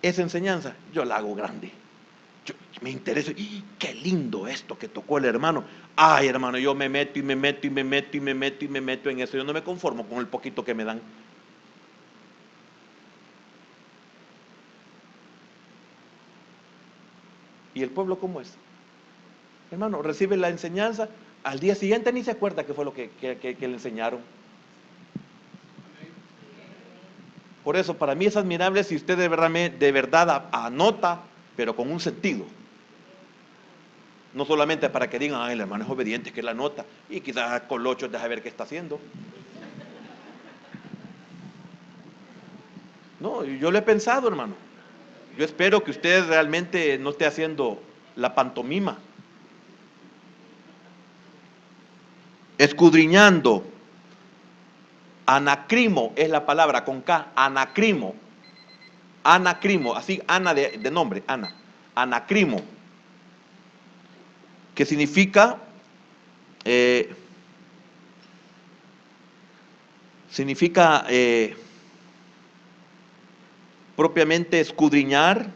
esa enseñanza, yo la hago grande. Me interesa, qué lindo esto que tocó el hermano. Ay, hermano, yo me meto en eso. Yo no me conformo con el poquito que me dan. ¿Y el pueblo cómo es? Hermano, recibe la enseñanza, al día siguiente ni se acuerda qué fue lo que le enseñaron. Por eso, para mí es admirable si usted de verdad anota, pero con un sentido. No solamente para que digan, el hermano es obediente, que es la nota, y quizás Colocho deja ver qué está haciendo. No, yo lo he pensado, hermano. Yo espero que usted realmente no esté haciendo la pantomima. Escudriñando. Anacrimo es la palabra con K, anacrimo. Anacrimo, así, Ana de nombre, Ana. Anacrimo. Que significa, propiamente escudriñar,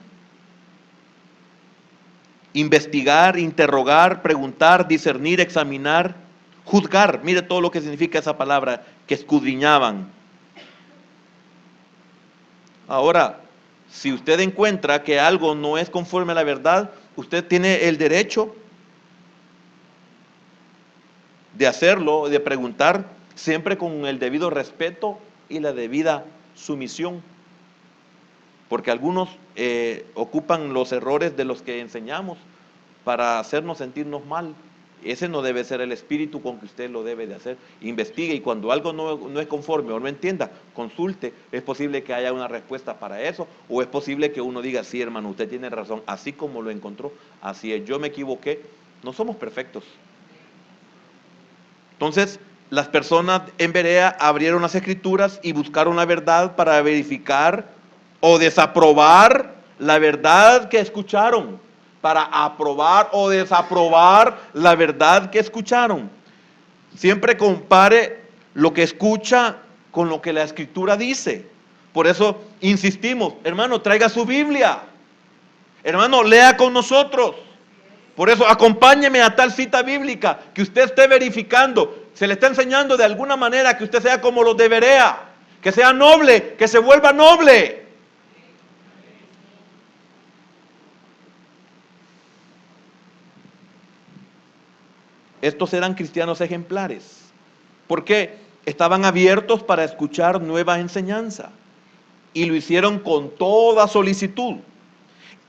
investigar, interrogar, preguntar, discernir, examinar, juzgar. Mire todo lo que significa esa palabra, que escudriñaban. Ahora, si usted encuentra que algo no es conforme a la verdad, usted tiene el derecho de hacerlo, de preguntar, siempre con el debido respeto y la debida sumisión. Porque algunos ocupan los errores de los que enseñamos para hacernos sentirnos mal. Ese no debe ser el espíritu con que usted lo debe de hacer. Investigue, y cuando algo no es conforme o no entienda, consulte. Es posible que haya una respuesta para eso, o es posible que uno diga, sí, hermano, usted tiene razón, así como lo encontró, así es, yo me equivoqué. No somos perfectos. Entonces, las personas en Berea abrieron las escrituras y buscaron la verdad para verificar o desaprobar la verdad que escucharon, para aprobar o desaprobar la verdad que escucharon. Siempre compare lo que escucha con lo que la escritura dice. Por eso insistimos, hermano, traiga su Biblia. Hermano, lea con nosotros. Por eso acompáñeme a tal cita bíblica que usted esté verificando. Se le está enseñando de alguna manera que usted sea como los de Berea, que sea noble, que se vuelva noble. Estos eran cristianos ejemplares, porque estaban abiertos para escuchar nueva enseñanza y lo hicieron con toda solicitud.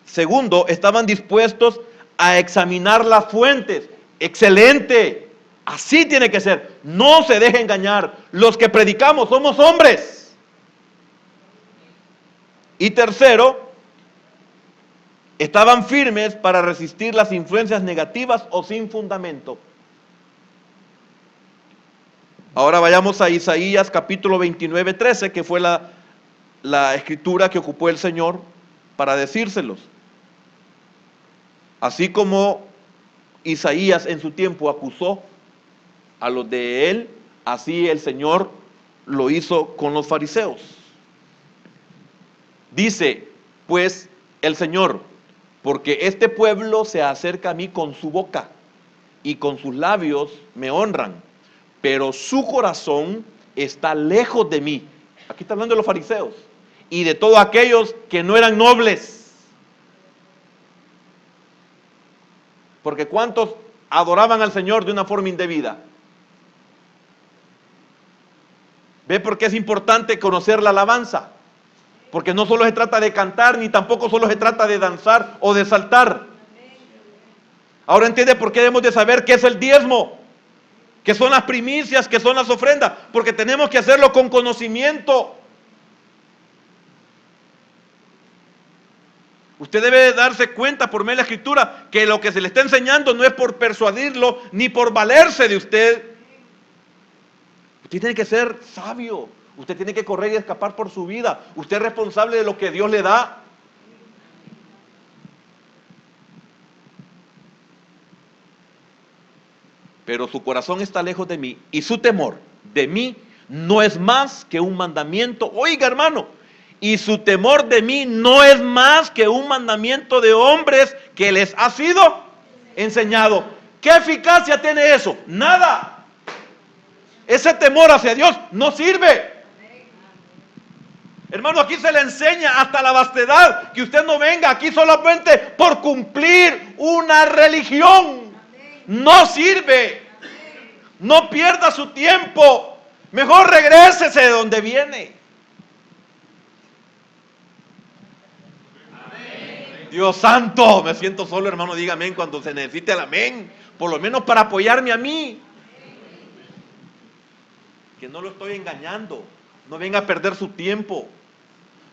Segundo, estaban dispuestos a examinar las fuentes. Excelente, así tiene que ser. No se deje engañar. Los que predicamos somos hombres. Y tercero, estaban firmes para resistir las influencias negativas o sin fundamento. Ahora vayamos a Isaías capítulo 29, 13, que fue la escritura que ocupó el Señor para decírselos. Así como Isaías en su tiempo acusó a los de él, así el Señor lo hizo con los fariseos. Dice pues el Señor, porque este pueblo se acerca a mí con su boca y con sus labios me honran, pero su corazón está lejos de mí. Aquí está hablando de los fariseos y de todos aquellos que no eran nobles. Porque ¿cuántos adoraban al Señor de una forma indebida? ¿Ve por qué es importante conocer la alabanza? Porque no solo se trata de cantar, ni tampoco solo se trata de danzar o de saltar. Ahora entiende por qué debemos de saber qué es el diezmo, qué son las primicias, qué son las ofrendas, porque tenemos que hacerlo con conocimiento. Usted debe darse cuenta por medio de la escritura que lo que se le está enseñando no es por persuadirlo ni por valerse de usted. Usted tiene que ser sabio. Usted tiene que correr y escapar por su vida. Usted es responsable de lo que Dios le da. Pero su corazón está lejos de mí y su temor de mí no es más que un mandamiento. Oiga, hermano, y su temor de mí no es más que un mandamiento de hombres que les ha sido enseñado. ¿Qué eficacia tiene eso? Nada. Ese temor hacia Dios no sirve. Hermano, aquí se le enseña hasta la vastedad, que usted no venga aquí solamente por cumplir una religión. No sirve. No pierda su tiempo. Mejor regrésese de donde viene. Dios santo, me siento solo, hermano, diga amén cuando se necesite el amén, por lo menos para apoyarme a mí. Que no lo estoy engañando, no venga a perder su tiempo,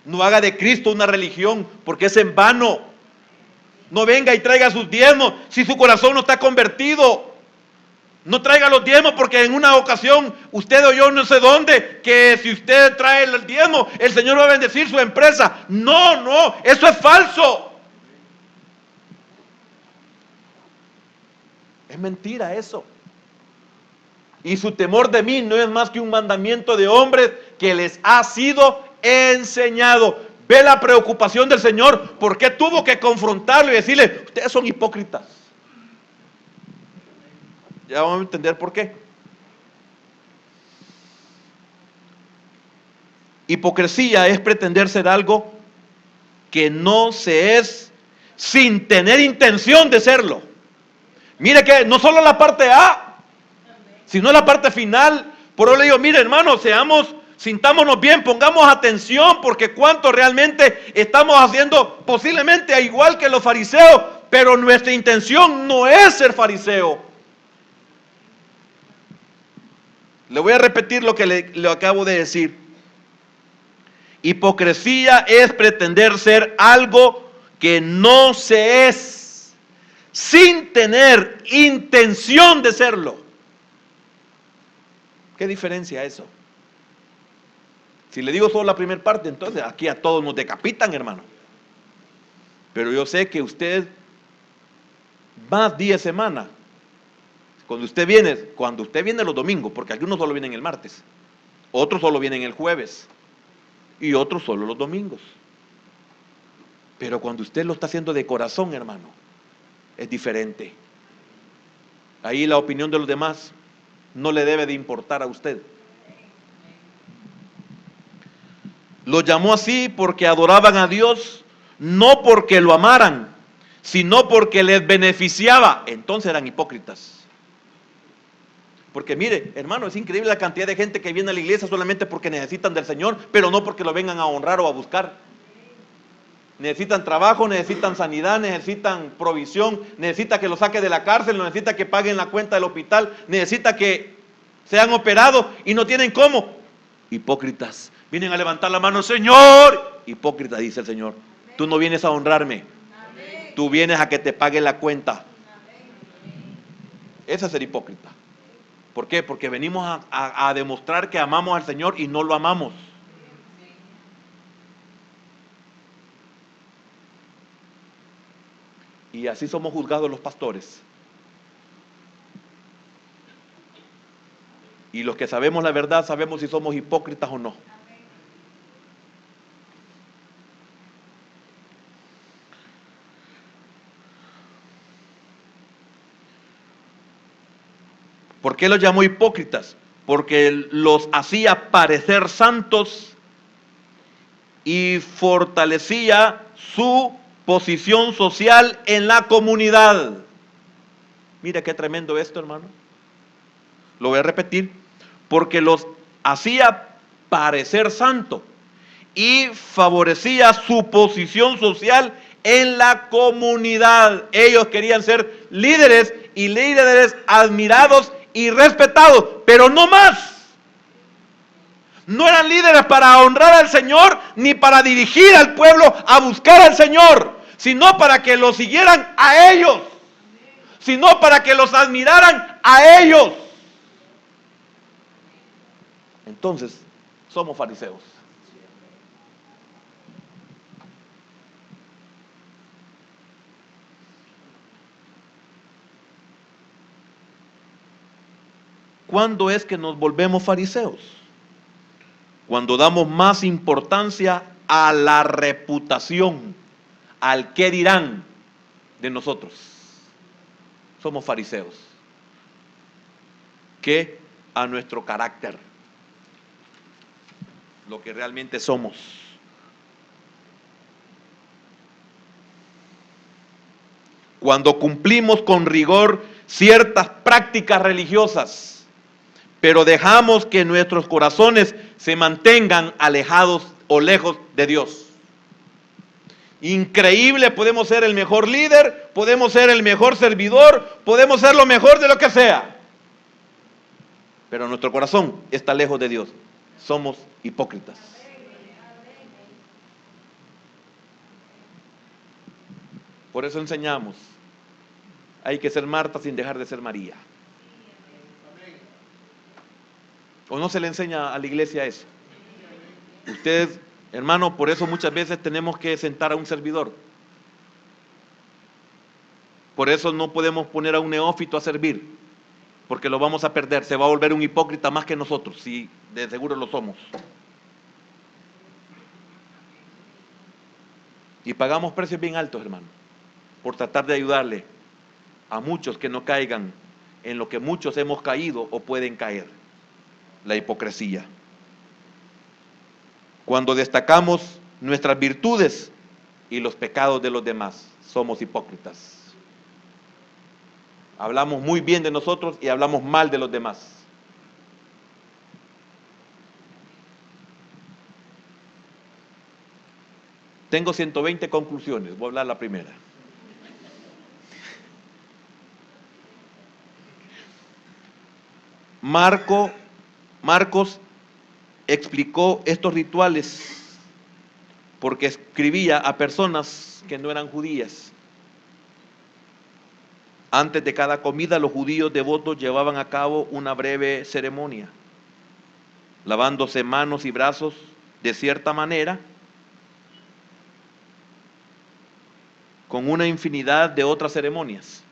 no haga de Cristo una religión, porque es en vano. No venga y traiga sus diezmos si su corazón no está convertido. No traiga los diezmos porque en una ocasión usted oyó no sé dónde que si usted trae el diezmo, el Señor va a bendecir su empresa. No, eso es falso. Es mentira eso. Y su temor de mí no es más que un mandamiento de hombres que les ha sido enseñado. Ve la preocupación del Señor, porque tuvo que confrontarlo y decirle, ustedes son hipócritas. Ya vamos a entender por qué. Hipocresía es pretender ser algo que no se es sin tener intención de serlo. Mire que no solo la parte A, sino la parte final. Por eso le digo, mire hermano, sintámonos bien, pongamos atención, porque cuánto realmente estamos haciendo, posiblemente igual que los fariseos, pero nuestra intención no es ser fariseo. Le voy a repetir lo que le acabo de decir. Hipocresía es pretender ser algo que no se es, sin tener intención de serlo. ¿Qué diferencia eso? Si le digo solo la primera parte, entonces aquí a todos nos decapitan, hermano. Pero yo sé que usted más 10 semanas, cuando usted viene los domingos, porque algunos solo vienen el martes, otros solo vienen el jueves y otros solo los domingos. Pero cuando usted lo está haciendo de corazón, hermano, es diferente. Ahí la opinión de los demás no le debe de importar a usted. Los llamó así porque adoraban a Dios, no porque lo amaran, sino porque les beneficiaba. Entonces eran hipócritas. Porque mire, hermano, es increíble la cantidad de gente que viene a la iglesia solamente porque necesitan del Señor, pero no porque lo vengan a honrar o a buscar. Necesitan trabajo, necesitan sanidad, necesitan provisión, necesita que lo saque de la cárcel, necesita que paguen la cuenta del hospital, necesita que sean operados y no tienen cómo. Hipócritas. Vienen a levantar la mano, Señor. Hipócrita, dice el Señor. Tú no vienes a honrarme. Tú vienes a que te pague la cuenta. Ese es ser hipócrita. ¿Por qué? Porque venimos a demostrar que amamos al Señor y no lo amamos. Y así somos juzgados los pastores. Y los que sabemos la verdad, sabemos si somos hipócritas o no. ¿Por qué los llamó hipócritas? Porque los hacía parecer santos y fortalecía su posición social en la comunidad. Mira qué tremendo esto, hermano. Lo voy a repetir. Porque los hacía parecer santos y favorecía su posición social en la comunidad. Ellos querían ser líderes y líderes admirados y respetados, pero no más. No eran líderes para honrar al Señor ni para dirigir al pueblo a buscar al Señor, sino para que los siguieran a ellos, sino para que los admiraran a ellos. Entonces, somos fariseos. ¿Cuándo es que nos volvemos fariseos? Cuando damos más importancia a la reputación, al qué dirán de nosotros. Somos fariseos. Que a nuestro carácter, lo que realmente somos. Cuando cumplimos con rigor ciertas prácticas religiosas, pero dejamos que nuestros corazones se mantengan alejados o lejos de Dios. Increíble, podemos ser el mejor líder, podemos ser el mejor servidor, podemos ser lo mejor de lo que sea. Pero nuestro corazón está lejos de Dios. Somos hipócritas. Por eso enseñamos. Hay que ser Marta sin dejar de ser María. ¿O no se le enseña a la iglesia eso? Ustedes, hermano, por eso muchas veces tenemos que sentar a un servidor. Por eso no podemos poner a un neófito a servir, porque lo vamos a perder. Se va a volver un hipócrita más que nosotros, si de seguro lo somos. Y pagamos precios bien altos, hermano, por tratar de ayudarle a muchos que no caigan en lo que muchos hemos caído o pueden caer: la hipocresía. Cuando destacamos nuestras virtudes y los pecados de los demás, somos hipócritas. Hablamos muy bien de nosotros y hablamos mal de los demás. Tengo 120 conclusiones, voy a hablar la primera. Marcos explicó estos rituales porque escribía a personas que no eran judías. Antes de cada comida, los judíos devotos llevaban a cabo una breve ceremonia, lavándose manos y brazos de cierta manera, con una infinidad de otras ceremonias.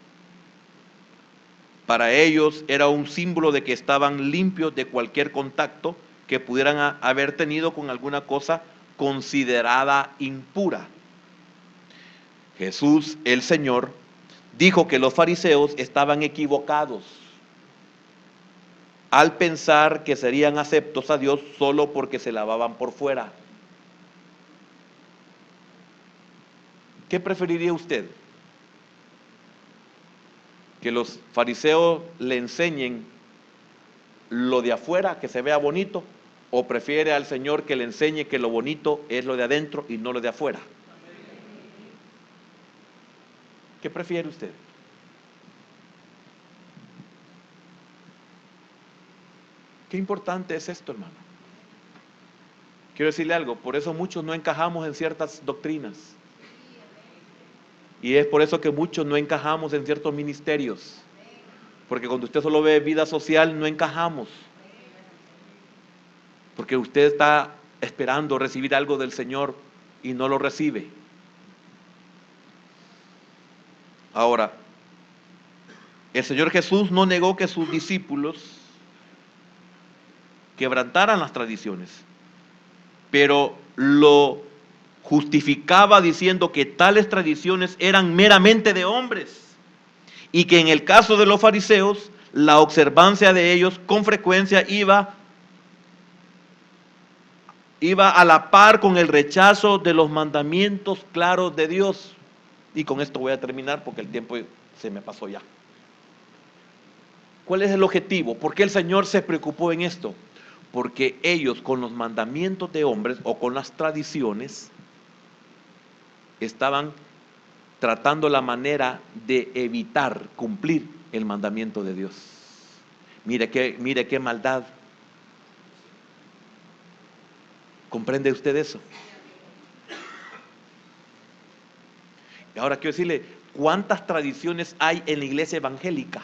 Para ellos era un símbolo de que estaban limpios de cualquier contacto que pudieran haber tenido con alguna cosa considerada impura. Jesús, el Señor, dijo que los fariseos estaban equivocados al pensar que serían aceptos a Dios solo porque se lavaban por fuera. ¿Qué preferiría usted? ¿Que los fariseos le enseñen lo de afuera, que se vea bonito? ¿O prefiere al Señor que le enseñe que lo bonito es lo de adentro y no lo de afuera? ¿Qué prefiere usted? Qué importante es esto, hermano. Quiero decirle algo, por eso muchos no encajamos en ciertas doctrinas. Y es por eso que muchos no encajamos en ciertos ministerios. Porque cuando usted solo ve vida social, no encajamos. Porque usted está esperando recibir algo del Señor y no lo recibe. Ahora, el Señor Jesús no negó que sus discípulos quebrantaran las tradiciones, pero lo justificaba diciendo que tales tradiciones eran meramente de hombres y que en el caso de los fariseos, la observancia de ellos con frecuencia iba a la par con el rechazo de los mandamientos claros de Dios. Y con esto voy a terminar porque el tiempo se me pasó ya. ¿Cuál es el objetivo? ¿Por qué el Señor se preocupó en esto? Porque ellos con los mandamientos de hombres o con las tradiciones estaban tratando la manera de evitar cumplir el mandamiento de Dios. Mire qué maldad. ¿Comprende usted eso? Y ahora quiero decirle, ¿cuántas tradiciones hay en la iglesia evangélica?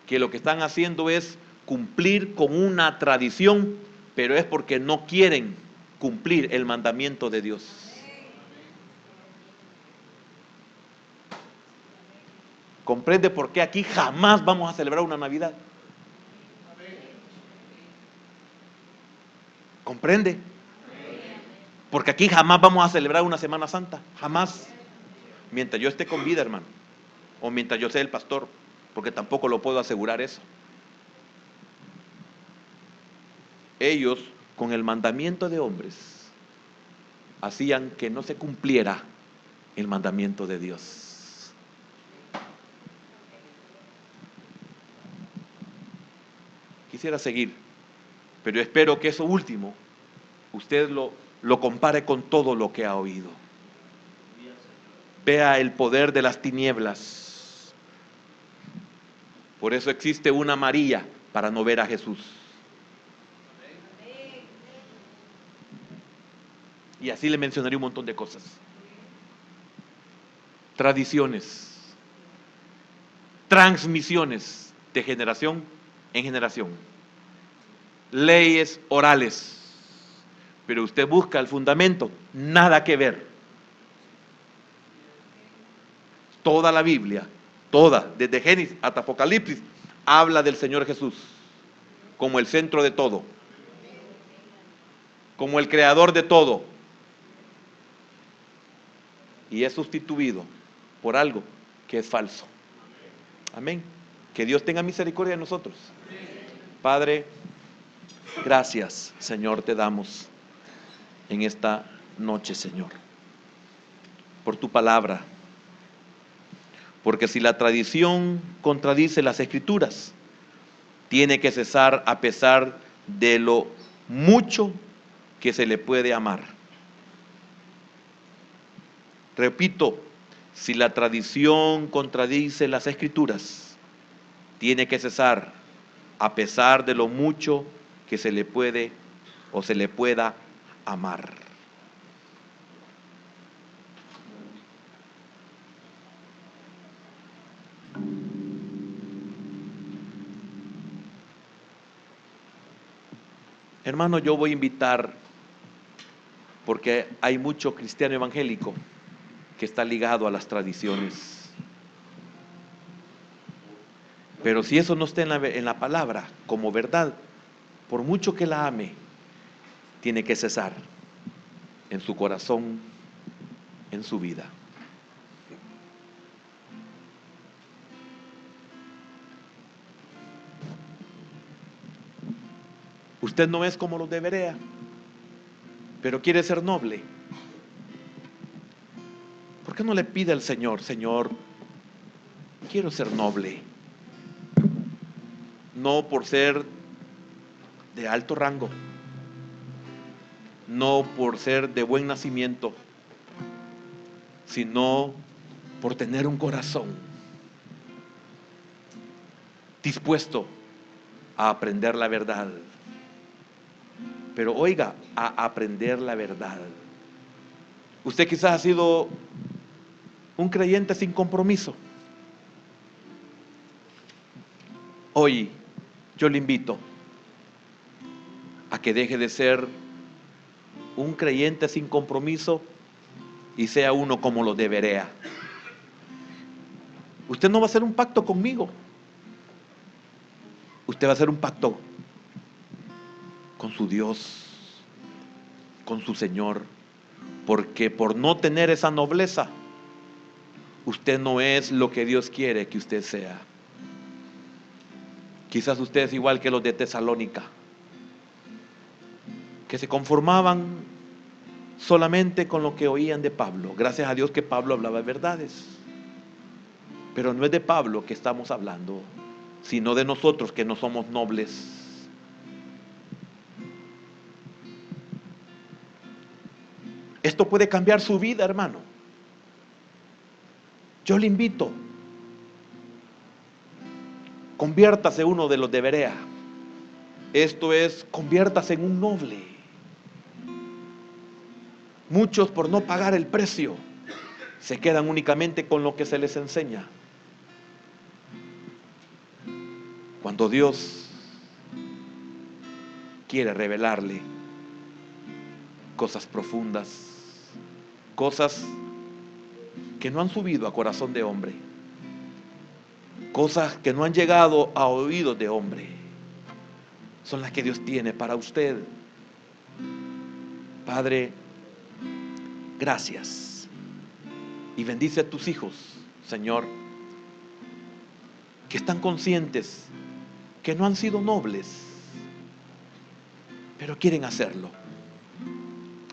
Que lo que están haciendo es cumplir con una tradición, pero es porque no quieren cumplir el mandamiento de Dios. ¿Comprende por qué aquí jamás vamos a celebrar una Navidad? ¿Comprende? Porque aquí jamás vamos a celebrar una Semana Santa, jamás. Mientras yo esté con vida, hermano, o mientras yo sea el pastor, porque tampoco lo puedo asegurar eso. Ellos, con el mandamiento de hombres, hacían que no se cumpliera el mandamiento de Dios. Quisiera seguir, pero espero que eso último usted lo compare con todo lo que ha oído. Vea el poder de las tinieblas. Por eso existe una María, para no ver a Jesús. Y así le mencionaré un montón de cosas. Tradiciones, transmisiones de generación en generación, leyes orales, pero usted busca el fundamento, nada que ver. Toda la Biblia, toda, desde Génesis hasta Apocalipsis, habla del Señor Jesús como el centro de todo, como el creador de todo, y es sustituido por algo que es falso. Amén. Que Dios tenga misericordia de nosotros. Padre, gracias, Señor, te damos en esta noche, Señor, por tu palabra. Porque si la tradición contradice las Escrituras, tiene que cesar a pesar de lo mucho que se le puede amar. Repito, si la tradición contradice las Escrituras, tiene que cesar a pesar de lo mucho que se le puede o se le pueda amar. Hermano, yo voy a invitar, porque hay mucho cristiano evangélico que está ligado a las tradiciones. Pero si eso no está en la palabra como verdad, por mucho que la ame, tiene que cesar en su corazón, en su vida. Usted no es como los de Berea, pero quiere ser noble. ¿Por qué no le pide al Señor, Señor, quiero ser noble? No por ser de alto rango, no por ser de buen nacimiento, sino por tener un corazón dispuesto a aprender la verdad. Pero oiga, a aprender la verdad. Usted quizás ha sido un creyente sin compromiso. Hoy yo le invito a que deje de ser un creyente sin compromiso y sea uno como lo de Berea. Usted no va a hacer un pacto conmigo. Usted va a hacer un pacto con su Dios, con su Señor, porque por no tener esa nobleza, usted no es lo que Dios quiere que usted sea. Quizás usted es igual que los de Tesalónica, que se conformaban solamente con lo que oían de Pablo. Gracias a Dios que Pablo hablaba verdades. Pero no es de Pablo que estamos hablando, sino de nosotros que no somos nobles. Esto puede cambiar su vida, hermano. Yo le invito, conviértase uno de los de Berea. Esto es, conviértase en un noble. Muchos, por no pagar el precio, se quedan únicamente con lo que se les enseña. Cuando Dios quiere revelarle cosas profundas, cosas que no han subido a corazón de hombre, cosas que no han llegado a oídos de hombre, son las que Dios tiene para usted. Padre, gracias. Y bendice a tus hijos, Señor, que están conscientes que no han sido nobles, pero quieren hacerlo.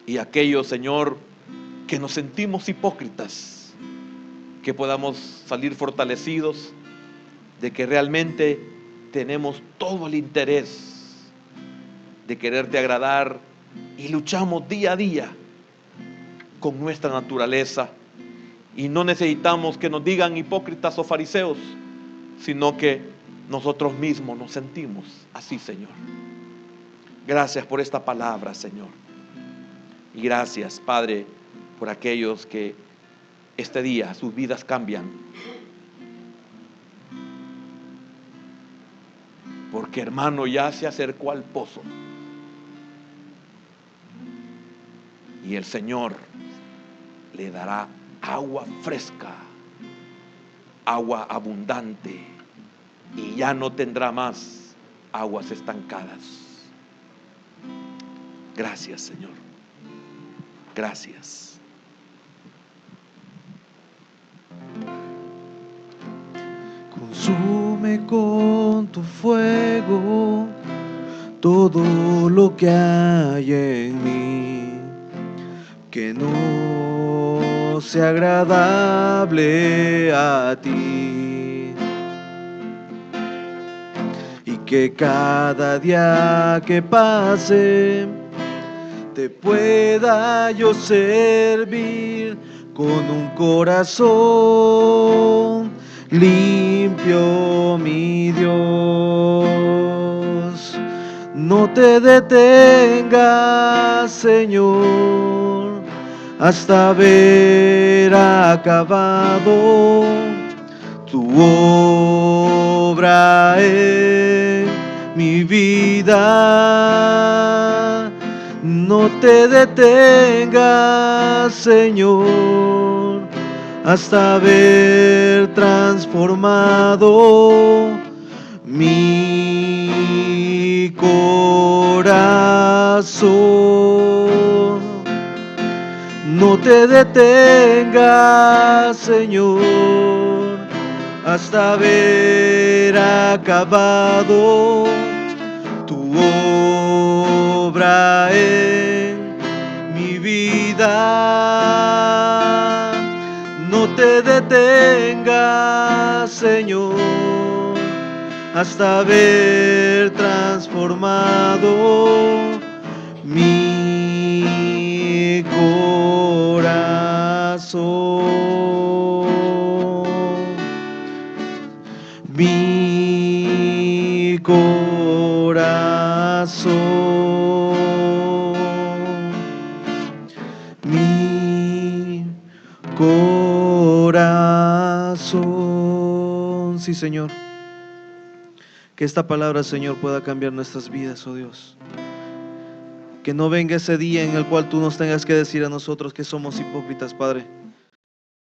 Y aquellos, Señor, que nos sentimos hipócritas, que podamos salir fortalecidos de que realmente tenemos todo el interés de quererte agradar y luchamos día a día con nuestra naturaleza. Y no necesitamos que nos digan hipócritas o fariseos, sino que nosotros mismos nos sentimos así, Señor. Gracias por esta palabra, Señor. Y gracias, Padre, por aquellos que este día sus vidas cambian. Porque, hermano, ya se acercó al pozo. Y el Señor le dará agua fresca, agua abundante, y ya no tendrá más aguas estancadas. Gracias, Señor. Gracias. Consume con tu fuego todo lo que hay en mí, que no sea agradable a ti, y que cada día que pase te pueda yo servir con un corazón limpio, mi Dios. No te detengas, Señor, hasta haber acabado tu obra en mi vida. No te detengas, Señor, hasta haber transformado mi corazón. No te detengas, Señor, hasta haber acabado tu obra en mi vida. No te detengas, Señor, hasta haber transformado mi corazón. Mi corazón. Mi corazón. Sí, Señor. Que esta palabra, Señor, pueda cambiar nuestras vidas, oh Dios. Que no venga ese día en el cual tú nos tengas que decir a nosotros que somos hipócritas, Padre.